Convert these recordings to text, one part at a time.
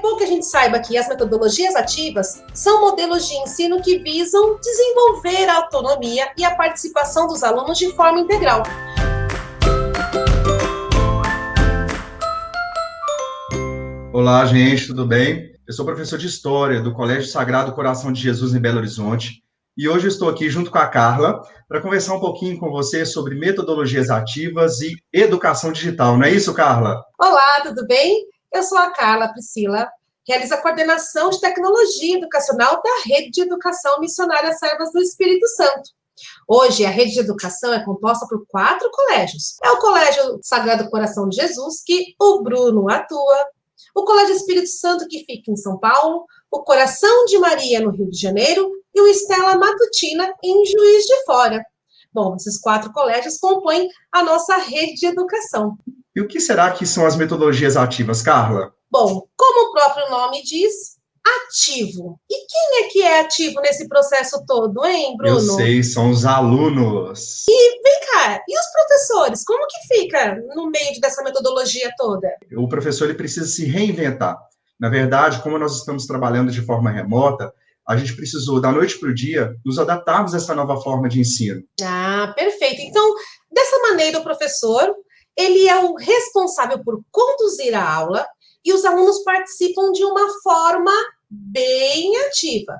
bom que a gente saiba que as metodologias ativas são modelos de ensino que visam desenvolver a autonomia e a participação dos alunos de forma integral. Olá, gente, tudo bem? Eu sou professor de História do Colégio Sagrado Coração de Jesus em Belo Horizonte e hoje eu estou aqui junto com a Carla para conversar um pouquinho com você sobre metodologias ativas e educação digital, não é isso, Carla? Olá, tudo bem? Eu sou a Carla Priscila, realizo a coordenação de tecnologia educacional da Rede de Educação Missionária Servas do Espírito Santo. Hoje, a rede de educação é composta por 4 colégios. É o Colégio Sagrado Coração de Jesus, que o Bruno atua, o Colégio Espírito Santo, que fica em São Paulo, o Coração de Maria, no Rio de Janeiro, e o Estela Matutina, em Juiz de Fora. Bom, esses 4 colégios compõem a nossa rede de educação. E o que será que são as metodologias ativas, Carla? Bom, como o próprio nome diz, ativo. E quem é que é ativo nesse processo todo, hein, Bruno? Eu sei, são os alunos. Vem cá, e os professores? Como que fica no meio dessa metodologia toda? O professor ele precisa se reinventar. Na verdade, como nós estamos trabalhando de forma remota, a gente precisou, da noite para o dia, nos adaptarmos a essa nova forma de ensino. Ah, perfeito. Então, dessa maneira, o professor, ele é o responsável por conduzir a aula e os alunos participam de uma forma bem ativa.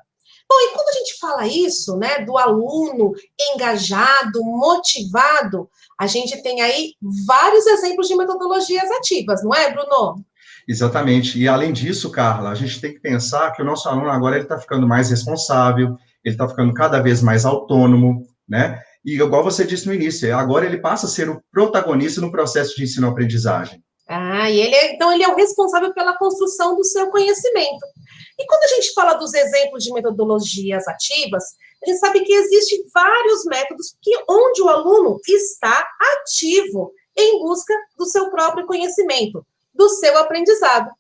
Bom, e quando a gente fala isso, né, do aluno engajado, motivado, a gente tem aí vários exemplos de metodologias ativas, não é, Bruno? Exatamente. E, além disso, Carla, a gente tem que pensar que o nosso aluno agora ele está ficando mais responsável, ele está ficando cada vez mais autônomo, né? E, igual você disse no início, agora ele passa a ser o protagonista no processo de ensino-aprendizagem. Ah, e então ele é o responsável pela construção do seu conhecimento. E quando a gente fala dos exemplos de metodologias ativas, a gente sabe que existem vários métodos onde o aluno está ativo em busca do seu próprio conhecimento, do seu aprendizado.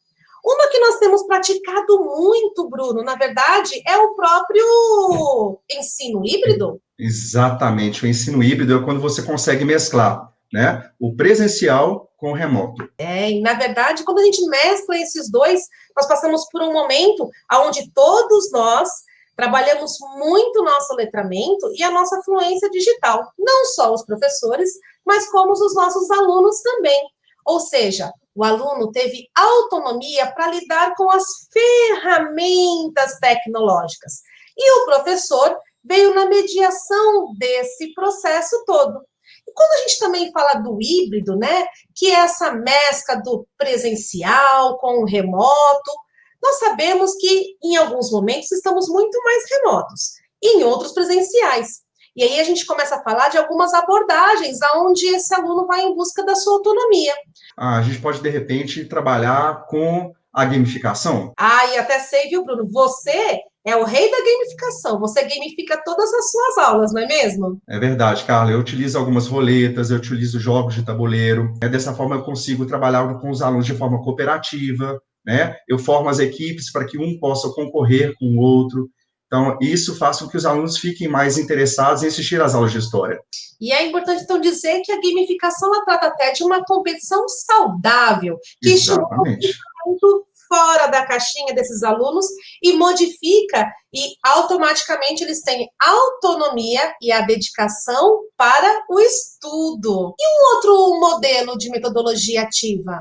Uma que nós temos praticado muito, Bruno, na verdade, é o próprio ensino híbrido. Exatamente. O ensino híbrido é quando você consegue mesclar, né, o presencial com o remoto. E na verdade, quando a gente mescla esses dois, nós passamos por um momento onde todos nós trabalhamos muito nosso letramento e a nossa fluência digital. Não só os professores, mas como os nossos alunos também. Ou seja, o aluno teve autonomia para lidar com as ferramentas tecnológicas. E o professor veio na mediação desse processo todo. E quando a gente também fala do híbrido, né, que é essa mescla do presencial com o remoto, nós sabemos que em alguns momentos estamos muito mais remotos, e em outros presenciais. E aí a gente começa a falar de algumas abordagens aonde esse aluno vai em busca da sua autonomia. A gente pode, de repente, trabalhar com a gamificação. E até sei, viu, Bruno? Você é o rei da gamificação. Você gamifica todas as suas aulas, não é mesmo? É verdade, Carla. Eu utilizo algumas roletas, eu utilizo jogos de tabuleiro. Dessa forma, eu consigo trabalhar com os alunos de forma cooperativa, né? Eu formo as equipes para que um possa concorrer com o outro. Então, isso faz com que os alunos fiquem mais interessados em assistir às aulas de história. E é importante, então, dizer que a gamificação ela trata até de uma competição saudável, que estimula o pensamento fora da caixinha desses alunos e modifica, e automaticamente eles têm autonomia e a dedicação para o estudo. E um outro modelo de metodologia ativa?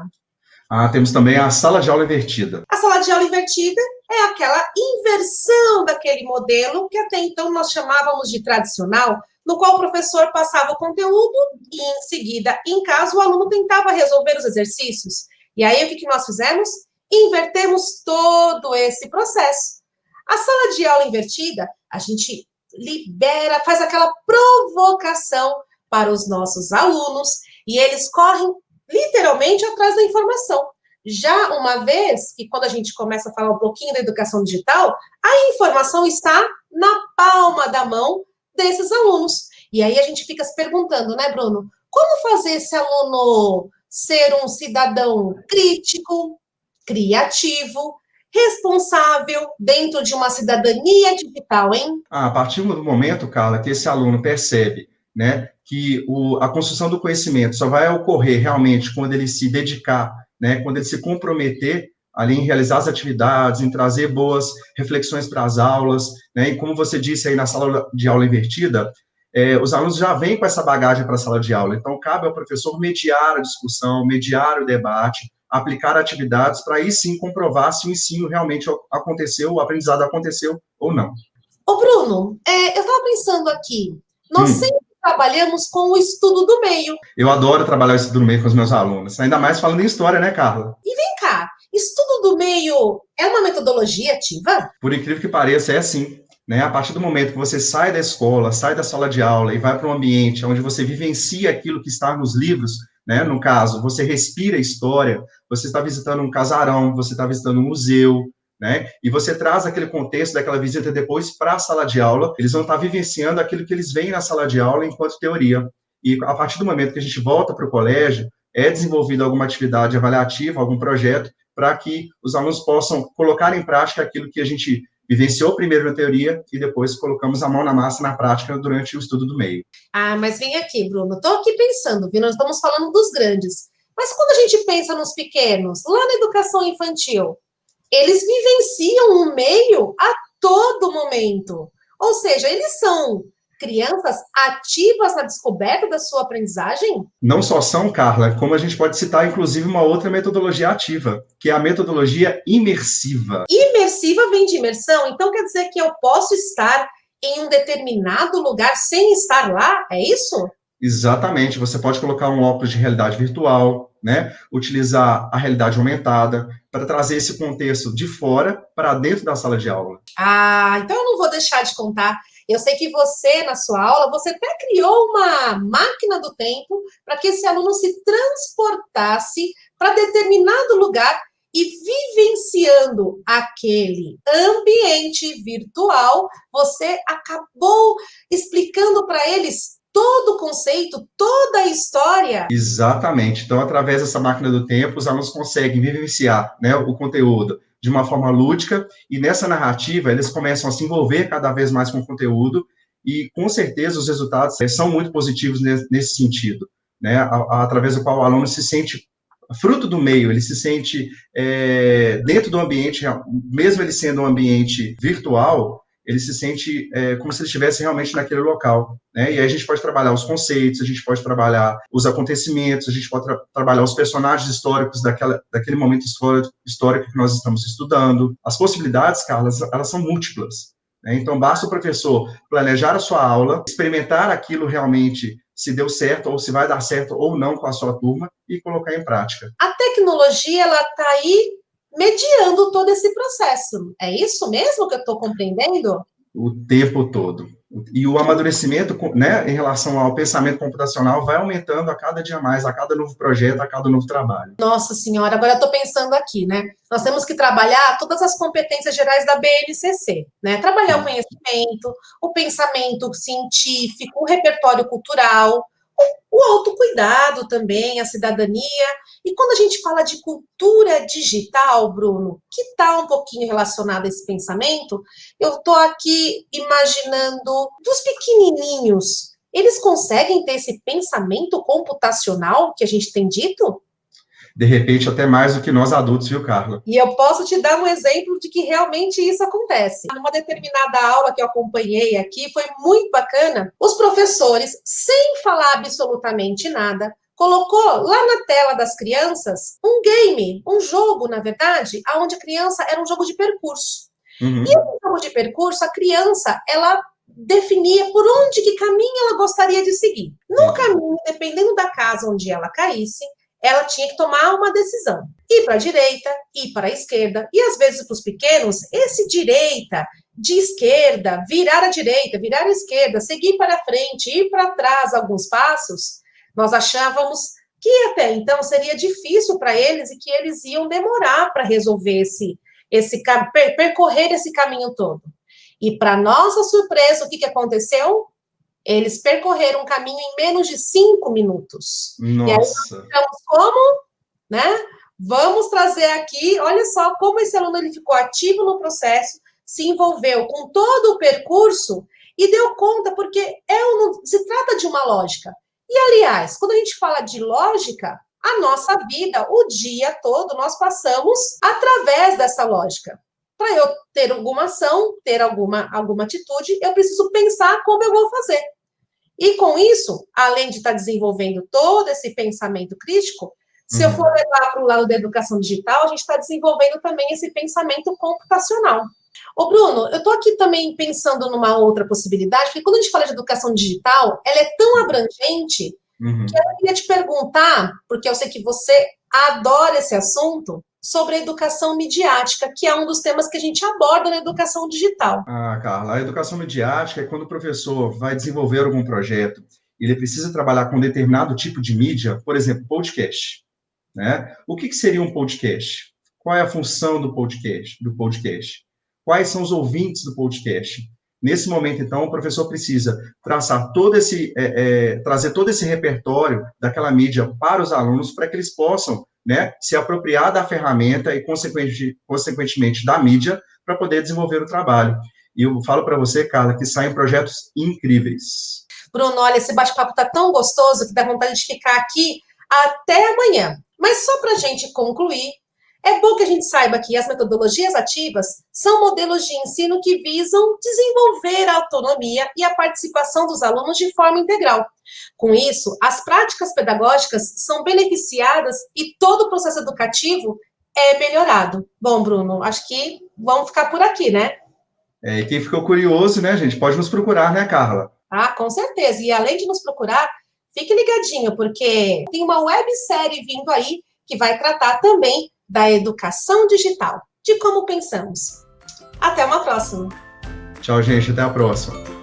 Temos também a sala de aula invertida. A sala de aula invertida é aquela inversão daquele modelo que até então nós chamávamos de tradicional, no qual o professor passava o conteúdo e, em seguida, em casa, o aluno tentava resolver os exercícios. E aí, o que nós fizemos? Invertemos todo esse processo. A sala de aula invertida, a gente libera, faz aquela provocação para os nossos alunos e eles correm literalmente atrás da informação. Já uma vez que quando a gente começa a falar um pouquinho da educação digital, a informação está na palma da mão desses alunos. E aí a gente fica se perguntando, né, Bruno? Como fazer esse aluno ser um cidadão crítico, criativo, responsável dentro de uma cidadania digital, hein? A partir do momento, Carla, que esse aluno percebe, né, que a construção do conhecimento só vai ocorrer realmente quando ele se dedicar, né, quando ele se comprometer, ali em realizar as atividades, em trazer boas reflexões para as aulas, né? E como você disse aí na sala de aula invertida, os alunos já vêm com essa bagagem para a sala de aula, então cabe ao professor mediar a discussão, mediar o debate, aplicar atividades para aí sim comprovar se o ensino realmente aconteceu, o aprendizado aconteceu ou não. Ô Bruno, eu estava pensando aqui, nós sempre trabalhamos com o estudo do meio. Eu adoro trabalhar o estudo do meio com os meus alunos, ainda mais falando em história, né, Carla? E vem cá, estudo do meio é uma metodologia ativa? Por incrível que pareça, é sim. Né? A partir do momento que você sai da escola, sai da sala de aula e vai para um ambiente onde você vivencia aquilo que está nos livros, né? No caso, você respira história, você está visitando um casarão, você está visitando um museu, né? E você traz aquele contexto daquela visita depois para a sala de aula, eles vão estar vivenciando aquilo que eles veem na sala de aula enquanto teoria. E a partir do momento que a gente volta para o colégio, é desenvolvida alguma atividade avaliativa, algum projeto, para que os alunos possam colocar em prática aquilo que a gente vivenciou primeiro na teoria e depois colocamos a mão na massa na prática durante o estudo do meio. Ah, mas vem aqui, Bruno, estou aqui pensando, viu? Nós estamos falando dos grandes. Mas quando a gente pensa nos pequenos, lá na educação infantil, eles vivenciam o meio a todo momento. Ou seja, eles são crianças ativas na descoberta da sua aprendizagem? Não só são, Carla, como a gente pode citar, inclusive, uma outra metodologia ativa, que é a metodologia imersiva. Imersiva vem de imersão, então quer dizer que eu posso estar em um determinado lugar sem estar lá? É isso? Exatamente, você pode colocar um óculos de realidade virtual, né? Utilizar a realidade aumentada para trazer esse contexto de fora para dentro da sala de aula. Ah, então eu não vou deixar de contar. Eu sei que você, na sua aula, você até criou uma máquina do tempo para que esse aluno se transportasse para determinado lugar e vivenciando aquele ambiente virtual, você acabou explicando para eles todo o conceito, toda a história. Exatamente. Então, através dessa máquina do tempo, os alunos conseguem vivenciar, né, o conteúdo de uma forma lúdica, e nessa narrativa eles começam a se envolver cada vez mais com o conteúdo, e com certeza os resultados são muito positivos nesse sentido, né, através do qual o aluno se sente fruto do meio, ele se sente dentro do ambiente, mesmo ele sendo um ambiente virtual, ele se sente como se ele estivesse realmente naquele local, né? E aí a gente pode trabalhar os conceitos, a gente pode trabalhar os acontecimentos, a gente pode trabalhar os personagens históricos daquele momento histórico que nós estamos estudando. As possibilidades, Carla, elas são múltiplas, né? Então, basta o professor planejar a sua aula, experimentar aquilo realmente, se deu certo ou se vai dar certo ou não com a sua turma e colocar em prática. A tecnologia, ela está aí mediando todo esse processo. É isso mesmo que eu estou compreendendo? O tempo todo. E o amadurecimento, né, em relação ao pensamento computacional vai aumentando a cada dia mais, a cada novo projeto, a cada novo trabalho. Nossa Senhora, agora eu estou pensando aqui, né? Nós temos que trabalhar todas as competências gerais da BNCC, né? Trabalhar o conhecimento, o pensamento científico, o repertório cultural, o autocuidado também, a cidadania. E quando a gente fala de cultura digital, Bruno, que está um pouquinho relacionado a esse pensamento, eu estou aqui imaginando dos pequenininhos, eles conseguem ter esse pensamento computacional que a gente tem dito? De repente, até mais do que nós adultos, viu, Carla? E eu posso te dar um exemplo de que realmente isso acontece. Numa determinada aula que eu acompanhei aqui, foi muito bacana. Os professores, sem falar absolutamente nada, colocou lá na tela das crianças um game, um jogo, na verdade, onde a criança era um jogo de percurso. Uhum. E esse jogo de percurso, a criança, ela definia por onde, que caminho ela gostaria de seguir. No caminho, dependendo da casa onde ela caísse, ela tinha que tomar uma decisão. Ir para a direita, ir para a esquerda. E às vezes para os pequenos, esse direita, de esquerda, virar à direita, virar à esquerda, seguir para frente, ir para trás alguns passos, nós achávamos que até então seria difícil para eles e que eles iam demorar para resolver percorrer esse caminho todo. E para nossa surpresa, o que aconteceu? Eles percorreram um caminho em menos de 5 minutos. Nossa. E aí nós ficamos como, né? Vamos trazer aqui, olha só como esse aluno ele ficou ativo no processo, se envolveu com todo o percurso e deu conta, porque se trata de uma lógica. E, aliás, quando a gente fala de lógica, A nossa vida, o dia todo, nós passamos através dessa lógica. Para eu ter alguma ação, ter alguma atitude, eu preciso pensar como eu vou fazer. E com isso, além de estar desenvolvendo todo esse pensamento crítico, se eu for levar para o lado da educação digital, a gente está desenvolvendo também esse pensamento computacional. Ô, Bruno, eu estou aqui também pensando numa outra possibilidade, porque quando a gente fala de educação digital, ela é tão abrangente que eu queria te perguntar, porque eu sei que você adora esse assunto, sobre a educação midiática, que é um dos temas que a gente aborda na educação digital. Ah, Carla, a educação midiática é quando o professor vai desenvolver algum projeto, ele precisa trabalhar com determinado tipo de mídia, por exemplo, podcast, né? O que seria um podcast? Qual é a função do podcast? Quais são os ouvintes do podcast? Nesse momento, então, o professor precisa traçar trazer todo esse repertório daquela mídia para os alunos, para que eles possam, né, se apropriar da ferramenta e, consequentemente, da mídia, para poder desenvolver o trabalho. E eu falo para você, Carla, que saem projetos incríveis. Bruno, olha, esse bate-papo está tão gostoso que dá vontade de ficar aqui até amanhã. Mas só para a gente concluir, é bom que a gente saiba que as metodologias ativas são modelos de ensino que visam desenvolver a autonomia e a participação dos alunos de forma integral. Com isso, as práticas pedagógicas são beneficiadas e todo o processo educativo é melhorado. Bom, Bruno, acho que vamos ficar por aqui, né? E quem ficou curioso, né, gente, pode nos procurar, né, Carla? Ah, com certeza. E além de nos procurar, fique ligadinho, porque tem uma websérie vindo aí que vai tratar também da educação digital, de como pensamos. Até uma próxima. Tchau, gente. Até a próxima.